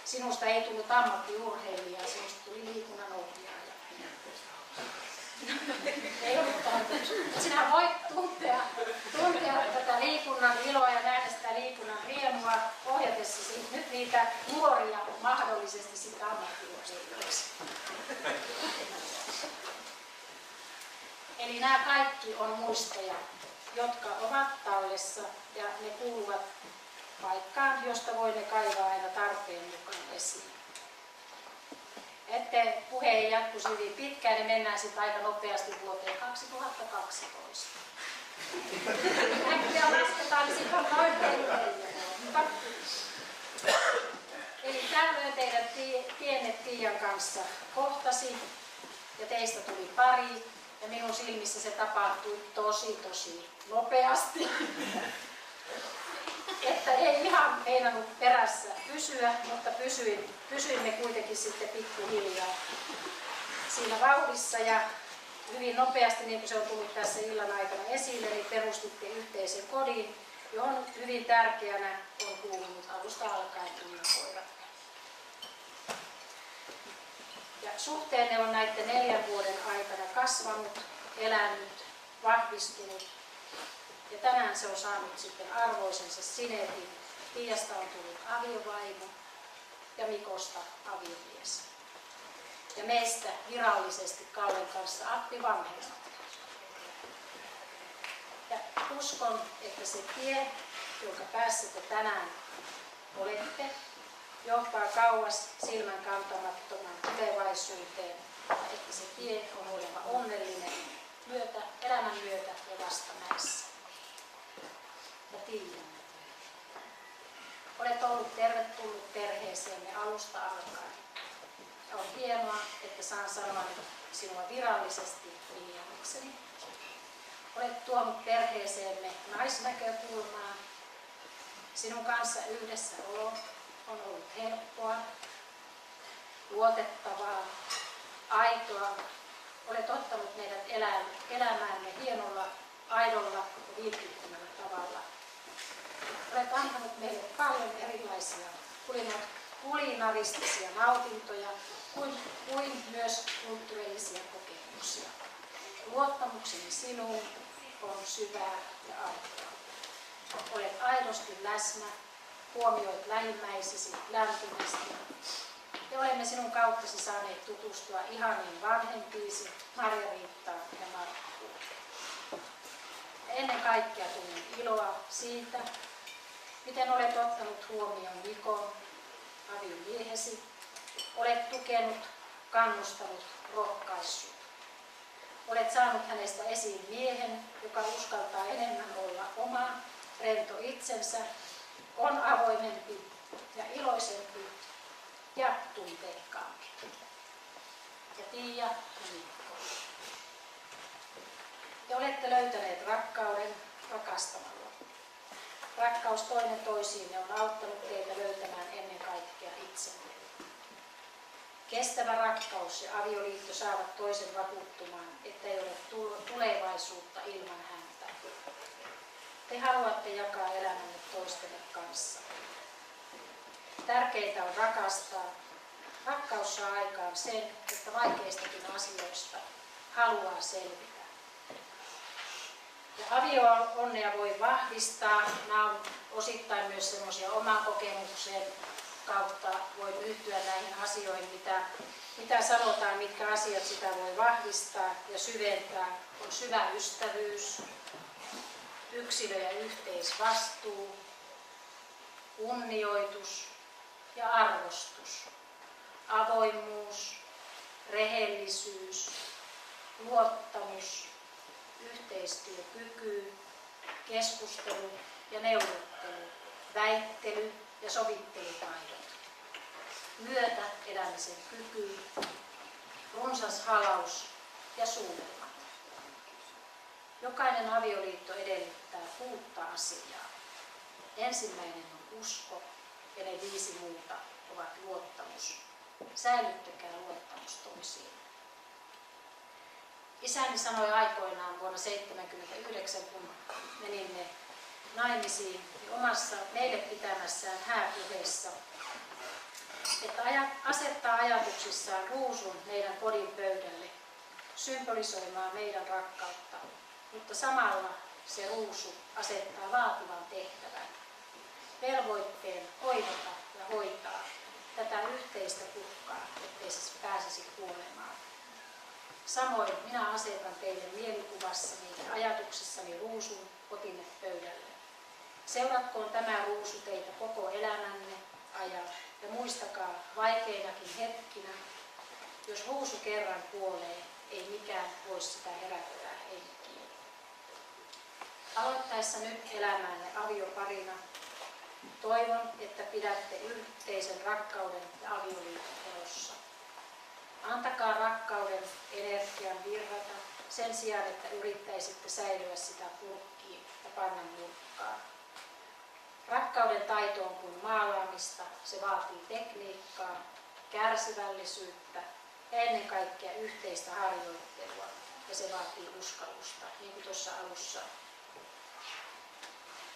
Sinusta ei tullut ammattiurheilija, sinusta tuli liikunnan ohjaaja. Ei ollut tarkoitus. Sinä voit tuntea tätä liikunnan iloa ja nähdä sitä liikunnan riemua ohjatessasi nyt niitä nuoria mahdollisesti sitä ammattiurheilijoiksi. Eli nämä kaikki on muistoja, jotka ovat tallessa ja ne kuuluvat paikkaan, josta voi ne kaivaa aina tarpeen mukaan esiin. Ettei puhe ei jatkuisi hyvin pitkään, niin mennään sitten aika nopeasti vuoteen 2012. Äkkiä lasketaan, niin sitten on noin 4 vuotta. Eli tällöin teidän pienet Tiian kanssa kohtasi ja teistä tuli pari. Ja minun silmissä se tapahtui tosi nopeasti. Että ei ihan meinannut perässä pysyä, mutta pysyimme kuitenkin sitten pikkuhiljaa siinä vauhdissa. Ja hyvin nopeasti, niin kuin se on tullut tässä illan aikana esille, niin perustitte yhteisen kodin, johon hyvin tärkeänä on kuulunut alusta alkaen kunnakoirat. Ja suhteenne on näiden 4 vuoden aikana kasvanut, elänyt, vahvistunut. Ja tänään se on saanut sitten arvoisensa sinetin. Tiiasta on tullut aviovaimo ja Mikosta aviomies. Ja meistä virallisesti Kallen kanssa appivanhemmat. Ja uskon, että se tie, jonka päässä te tänään olette, johtaa kauas silmän kantamattoman tulevaisuuteen, että se tie on oleva onnellinen elämän myötä ja vasta näissä. Ja Tiia, olet ollut tervetullut perheeseemme alusta alkaen. Ja on hienoa, että saan sanoa sinua virallisesti Tiiakseni. Olet tuonut perheeseemme naisnäkökulmaa. Sinun kanssa yhdessäolo on ollut helppoa, luotettavaa, aitoa. Olet ottanut meidät elämäämme hienolla, aidolla ja vilpittömällä tavalla. Olet antanut meille paljon erilaisia kulinaristisia nautintoja, kuin myös kulttuurillisia kokemuksia. Luottamukseni sinuun on syvää ja aitoa. Olet aidosti läsnä, huomioit lähimmäisesi lämpimästi. Ja olemme sinun kauttasi saaneet tutustua ihaniin vanhempiisi, Marja-Riittaan ja Markkuun. Ja ennen kaikkea tunnen iloa siitä, miten olet ottanut huomioon Mikon, aviomiehesi. Olet tukenut, kannustanut, rohkaissut. Olet saanut hänestä esiin miehen, joka uskaltaa enemmän olla oma, rento itsensä, on avoimempi ja iloisempi ja tunteikkaampi. Ja Tiia ja Mikko. Te olette löytäneet rakkauden rakastamalla. Rakkaus toinen toisiinne on auttanut teitä löytämään ennen kaikkea itsenne. Kestävä rakkaus ja avioliitto saavat toisen vakuuttumaan, että ei ole tulevaisuutta ilman häntä. Te haluatte jakaa elämänne toistenne kanssa. Tärkeintä on rakastaa Rakkaus saa aikaan sen, että vaikeistakin asioista haluaa selvitä. Ja avio-onnea voi vahvistaa. Nämä on osittain myös semmoisia oman kokemuksen kautta voi yhtyä näihin asioihin, mitä sanotaan, mitkä asiat sitä voi vahvistaa ja syventää. On syvä ystävyys, yksilö- ja yhteisvastuu, kunnioitus ja arvostus, avoimuus, rehellisyys, luottamus, yhteistyökyky, keskustelu ja neuvottelu, väittely ja sovittelutaidot, myötä elämisen kyky, runsas halaus ja suunnitelmat. Jokainen avioliitto edellyttää 6 asiaa. Ensimmäinen on usko ja ne 5 muuta ovat luottamus. Säilyttäkää luottamus toisiin. Isäni sanoi aikoinaan vuonna 1979, kun menimme naimisiin, niin omassa meille pitämässään hääpuheessa, että asettaa ajatuksissaan ruusun meidän kodin pöydälle symbolisoimaan meidän rakkautta, mutta samalla se ruusu asettaa vaativan tehtävän, velvoitteen hoidata ja hoitaa tätä yhteistä kukkaa, ettei se pääsisi kuolemaan. Samoin minä asetan teille mielikuvassani ja ajatuksissani ruusun kotinne pöydälle. Seuratkoon tämä ruusu teitä koko elämänne ajan ja muistakaa vaikeinakin hetkinä, jos ruusu kerran kuolee, ei mikään voi sitä herättää henkiin. Aloittaessa nyt elämänne avioparina, toivon, että pidätte yhteisen rakkauden ja avioliiton elossa. Antakaa rakkauden energian virrata sen sijaan, että yrittäisitte säilyä sitä purkkiin ja panna nurkkaan. Rakkauden taito on kuin maalaamista, se vaatii tekniikkaa, kärsivällisyyttä ja ennen kaikkea yhteistä harjoittelua ja se vaatii uskallusta, niin kuin tuossa alussa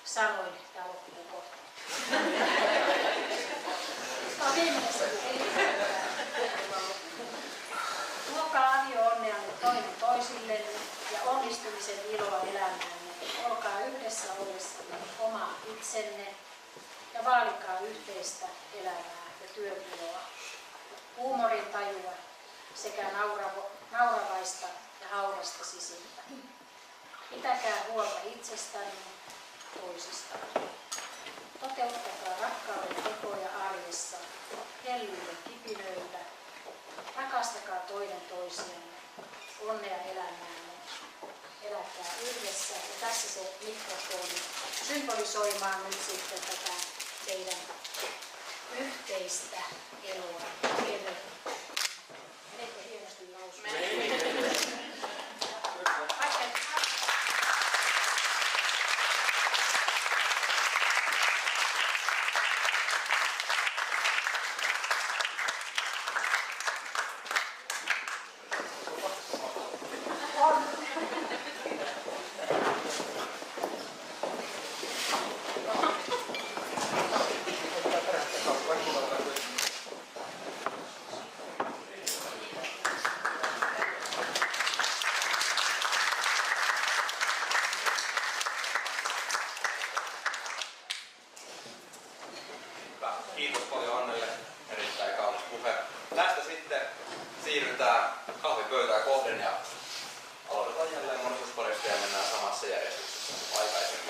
sanoin, tämä loppuu kohta. Tämä on viimeinen Tuokaa avio-onneanne toinen toisillenne ja onnistumisen iloa elämänne. Olkaa yhdessä ollessanne oma itsenne ja vaalikaa yhteistä elämää ja työiloa, huumorintajua sekä nauravaista ja haurasta sisintä. Pitäkää huolta itsestänne toisistanne. Toteuttakaa rakkauden tekoja arjessa, hellyyden kipinöitä. Rakastakaa toinen toisianne, onnea elämäämme. Eläkää yhdessä ja tässä se mikrofoni symbolisoimaan nyt sitten tätä teidän yhteistä eloa. Menette hienosti lausumaan. Kiitos paljon Annelle, erittäin kaunis puhe. Tästä sitten siirrytään kahvipöytää kohden ja aloitetaan jälleen monistusparista ja mennään samassa järjestyksessä kuin aikaisemmin.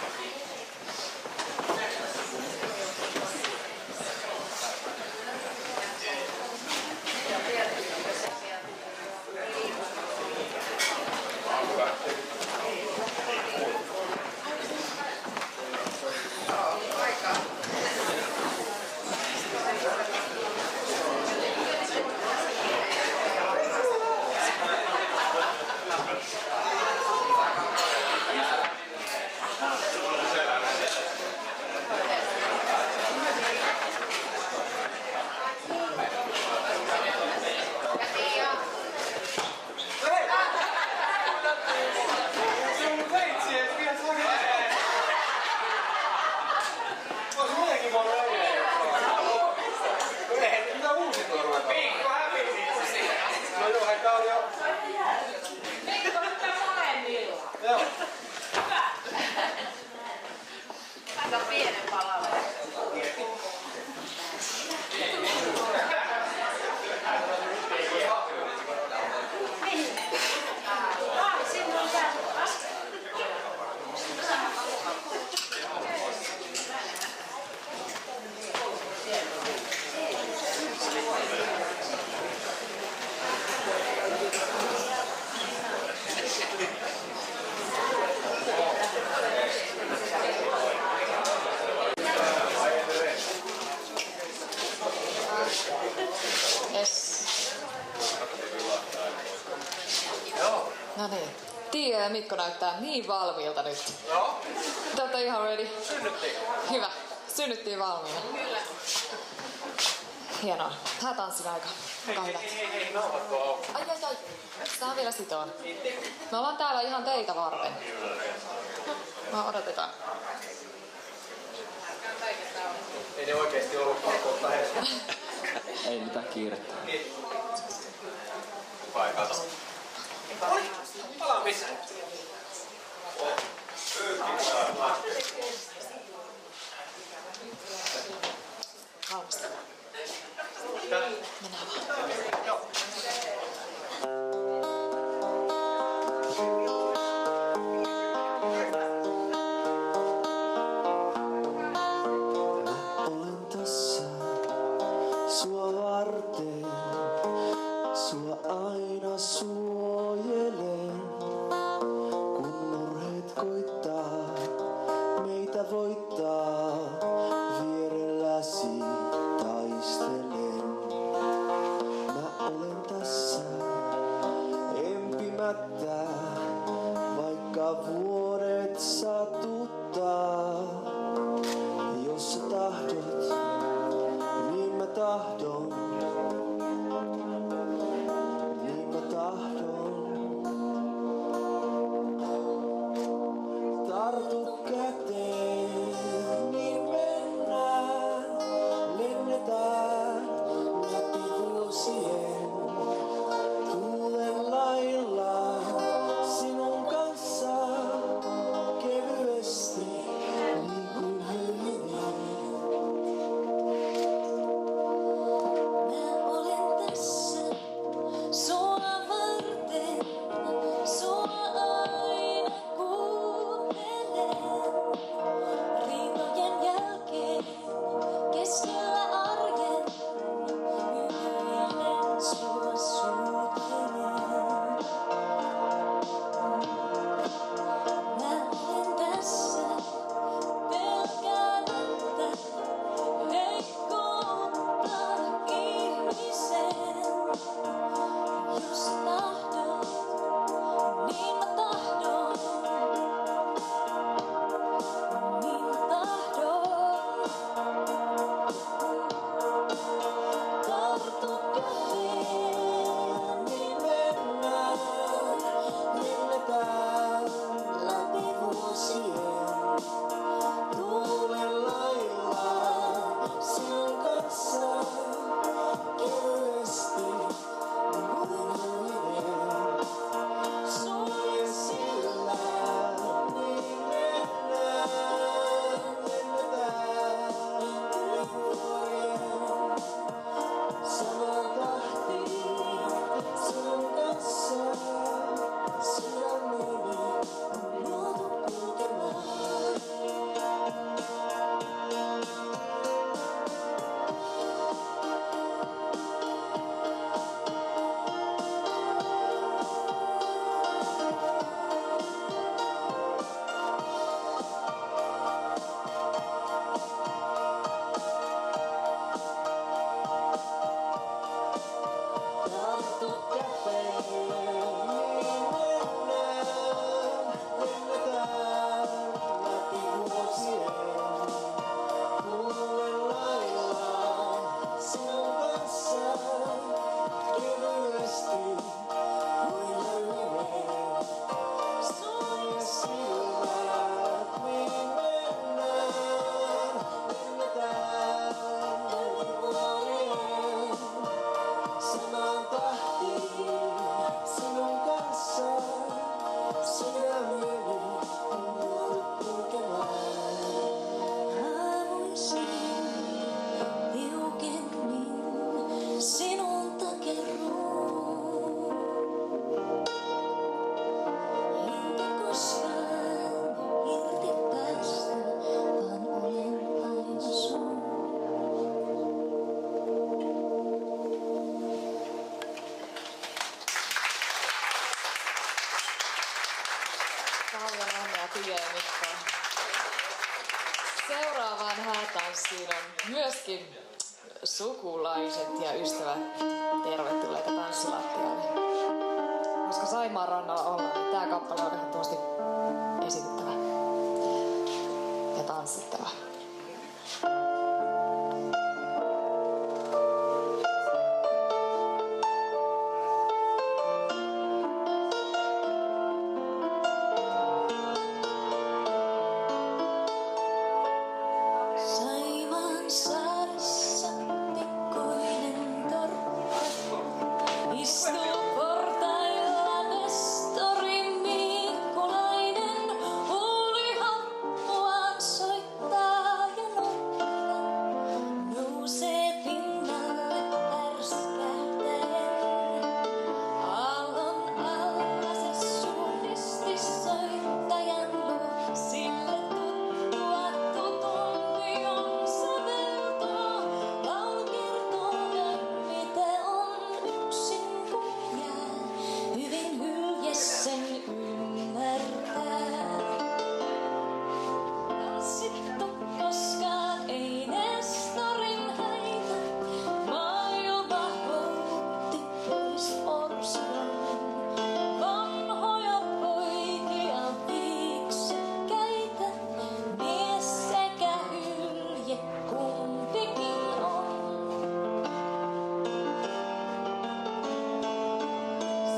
No niin. Tiia ja Mikko näyttää niin valmiilta nyt. Joo. Te olette ihan ready? Synnyttiin. Hyvä. Synnyttiin valmiina. Kyllä. Hienoa. Häätanssin aika. Olkaa hyvät. Hei, nauhatko auki? Ai. Saa vielä sitoa. Me ollaan täällä ihan teitä varten. No, odotetaan. Ei ne oikeesti ollut pakko ottaa edes. Ei mitään kiirettä. Vai kato. Oi, palaa missä. Valmista. Mennään vaan. Joo. Olen tässä sua varten, sua aina suojelen. Kun murheet koittaa meitä voittaa, vierelläsi taistelen. Mä olen tässä empimättä, vaikka vuodet satuttaa. Jos sä tahdot, niin mä tahdon. Niin mä tahdon. Tartu käteen, niin mennään. Lennetään läpi vuosien. Tuulen lailla sinun kanssa kevyesti, niin kuin hyvinkin. Mä olen tässä sua varten, sua aina kuuntelen. Riitojen jälkeen keskellä arjen hymyillen sua suuttelen. Mä olen tässä pelkäämättä heikkoutta ihmisen. Jos tahdot, niin mä tahdon. Niin mä tahdon. Tartu käteen, Niin mennään, lennetään läpi vuosien. Tuulen lailla sinun kanssa kevyesti, kuin hyvinkin. Sulje sillä, niin mennään, lennetään yli vuorien. Samaan tahtiin sinun kanssa sydämeni on luotu kulkemaan. Tartu käteen, niin mennään, lennetään läpi vuosien. Tuulen lailla sinun kanssa kevyesti, kuin hyvinkin. Sulje silmät, niin mennään, lennetään yli vuorien. Samaan tahtiin sinun kanssa sydämeni on luotu kulkemaan. haluaisin tiukemmin sinulta kerron. Enkä koskaan irti päästä, vaan olen aina sun. Paljon onnea Tiia ja Mikko. Seuraavaan häätanssiin on myöskin sukulaiset ja ystävät tervetulleita tanssilattialle. Koska Saimaan rannalla ollaan, niin tää kappale on ehdottomasti esitettävä ja tanssittava. Saimaan saaressa pikkuinen torppa istuu portailla Nestori Miikkulainen. Huulihappua soittaa ja nokka nousee pinnalle pärskähtäen. Aallon alla se suunnisti soittajan luo, sille tuttua tutumpi on säveltoo. Laulu kertoo, miten on yksin kun jää, hyvin hylje sen ymmärtää. Tanssittu koskaan ei Nestorin häitä, maailma houkutti pois orsuaan. Vanhoja poikia viiksekkäitä, mies sekä hylje kumpikin on.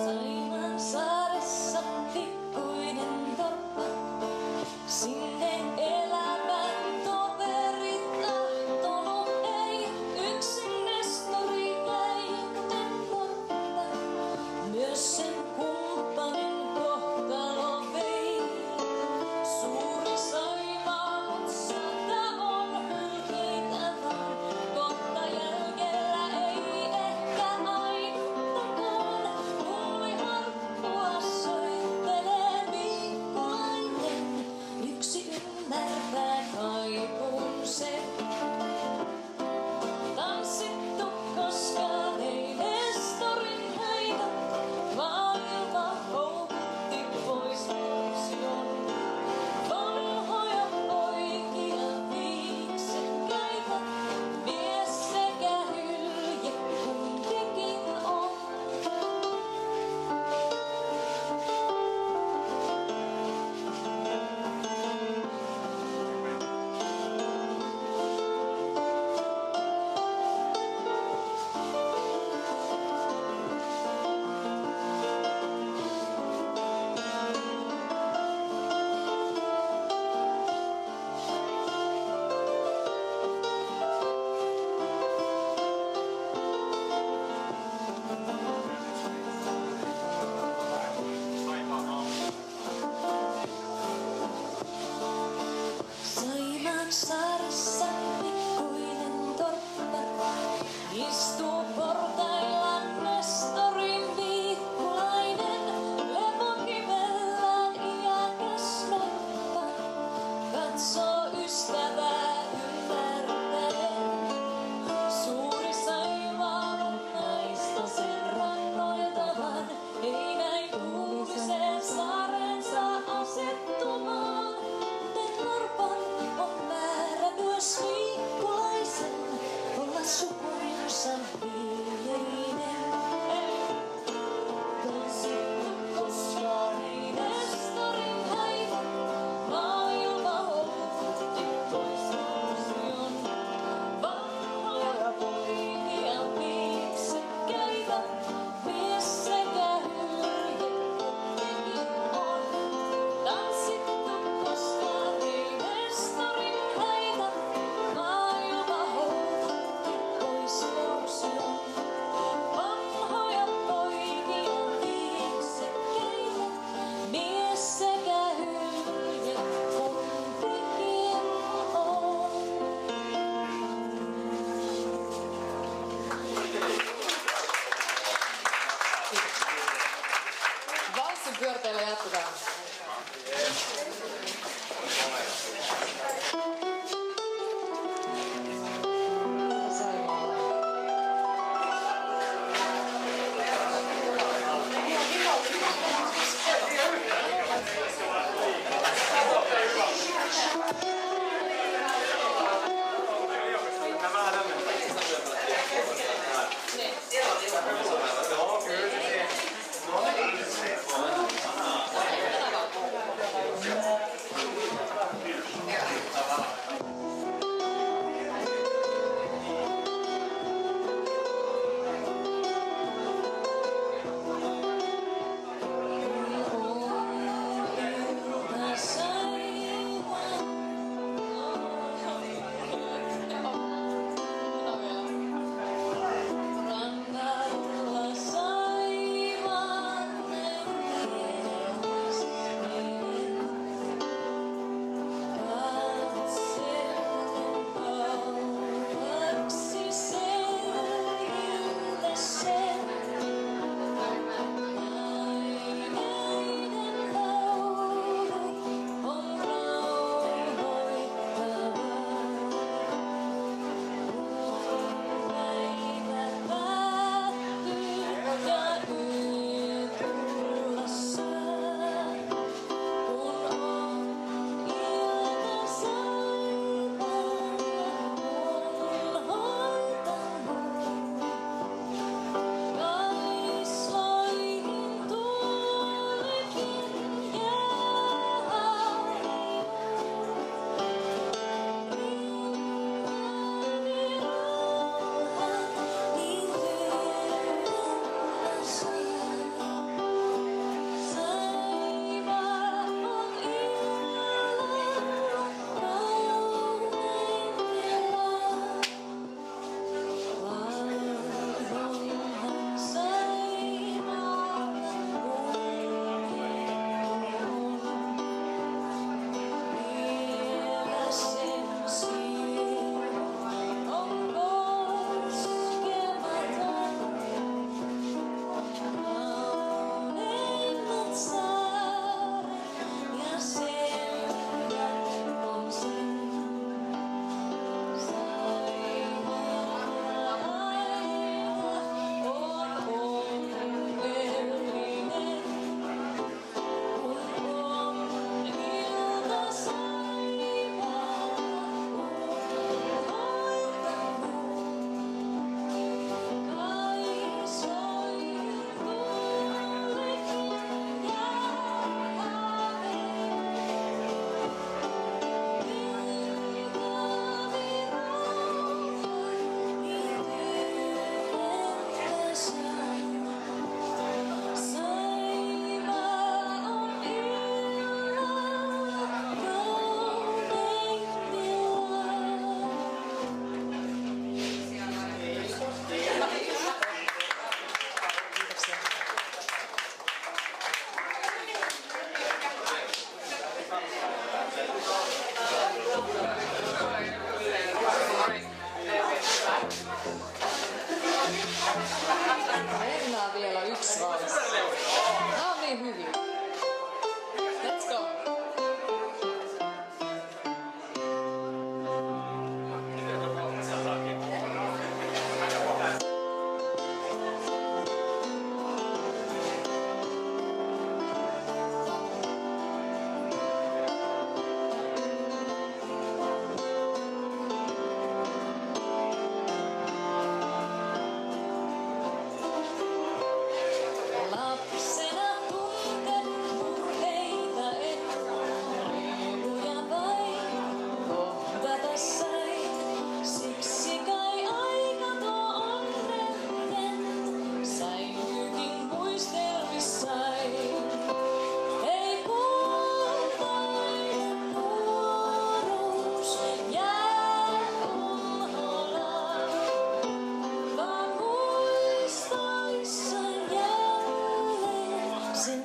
Saimaan saaressa pikkuinen torppa, sinne elämän toverit tahtonut ei. Yksin Nestori jäi kuten portta, myös sen kumppanin kohtalo vei. Suuri Saimaa, mut sata on hylkeitä vaan, kohta jäljellä ei ehkä ainuttakaan. Huuliharppua soittelee Miikkulainen, yksi ymmärtää kaipuun se. Tanssittu koskaan ei Nestorin häitä, maailma houkutti pois orsion. Vanhoja poikia viiksekkäitä, mies sekä hylje kumpikin on. Saimaan saaressa pikkuinen torppa istuu portailla Nestori Miikkulainen. Lepokivellään iäkäs noppa katsoo ystävää ymmärtäen. Suuri Saimaa on naista sen rannoilta vaan, ei näin tuuliseen saareensa asettumaan. Kuten norpan on määrä myös Miikkulaisen olla sukuinsa viimeinen. Tanssittu koskaan ei Nestorin häitä, maailma houkutti pois orsion. Vanhoja poikia viiksekkäitä, mies sekä hylje kumpikin on. Tanssittu koskaan ei Nestorin häitä, maailma houkutti pois orsion. Vanhoja poikia viiksekkäitä, mies sekä hylje kumpikin on. Valssin pyörteillä jatketaan. Saimaan oikein hyvin. Let's go! Lapsena tunten murheita en riimuja vain kohdata sain. Siksi kai aika tuo onnellinen säilyykin muistelmissain. Ei kultainen nuoruus jää unholaan, vaan muistoissa jälleen sen